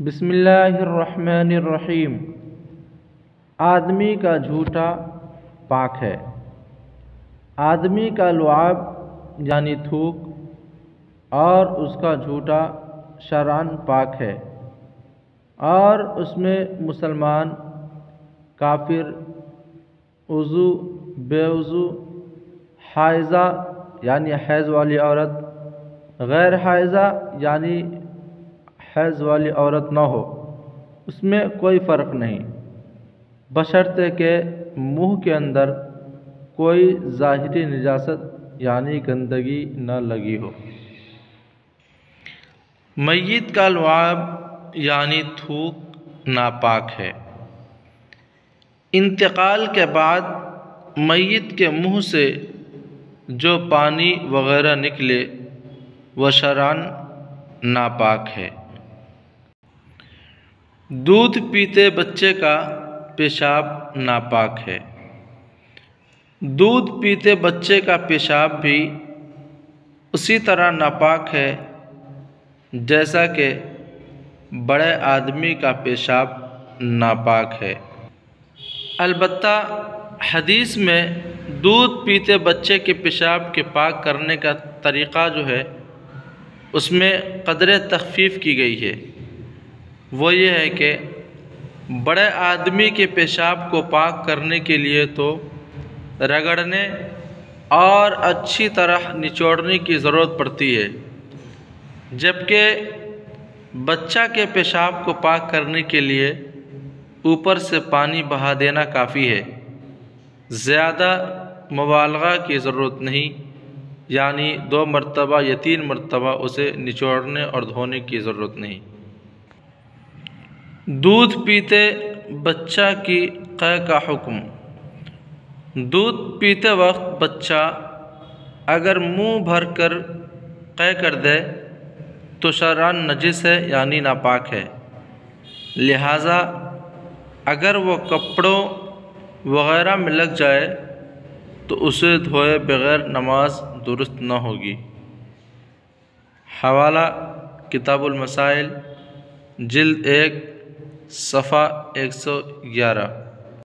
بسم اللہ الرحمن الرحیم۔ آدمی کا جھوٹا پاک ہے۔ آدمی کا لعاب یعنی تھوک اور اس کا جھوٹا شرعاً پاک ہے، اور اس میں مسلمان، کافر، وضو، بے وضو، حائضہ یعنی حیض والی عورت، غیر حائضہ یعنی حیض والی عورت نہ ہو، اس میں کوئی فرق نہیں، بشرطے کہ منہ کے اندر کوئی ظاہری نجاست یعنی گندگی نہ لگی ہو۔ میت کا لعاب یعنی تھوک ناپاک ہے۔ انتقال کے بعد میت کے منہ سے جو پانی وغیرہ نکلے وہ شرعاً ناپاک ہے۔ دودھ پیتے بچے کا پیشاب ناپاک ہے۔ دودھ پیتے بچے کا پیشاب بھی اسی طرح ناپاک ہے جیسا کہ بڑے آدمی کا پیشاب ناپاک ہے۔ البتہ حدیث میں دودھ پیتے بچے کے پیشاب کے پاک کرنے کا طریقہ جو ہے اس میں قدر تخفیف کی گئی ہے۔ وہ یہ ہے کہ بڑے آدمی کے پیشاب کو پاک کرنے کے لیے تو رگڑنے اور اچھی طرح نچوڑنے کی ضرورت پڑتی ہے، جبکہ بچہ کے پیشاب کو پاک کرنے کے لیے اوپر سے پانی بہا دینا کافی ہے، زیادہ مبالغہ کی ضرورت نہیں، یعنی 2 مرتبہ یا 3 مرتبہ اسے نچوڑنے اور دھونے کی ضرورت نہیں۔ دودھ پیتے بچہ کی قے کا حکم۔ دودھ پیتے وقت بچہ اگر منہ بھر کر قے کر دے تو شرعاً نجس ہے یعنی ناپاک ہے، لہٰذا اگر وہ کپڑوں وغیرہ میں لگ جائے تو اسے دھوئے بغیر نماز درست نہ ہوگی۔ حوالہ کتاب المسائل، جلد 1، صفحہ 111۔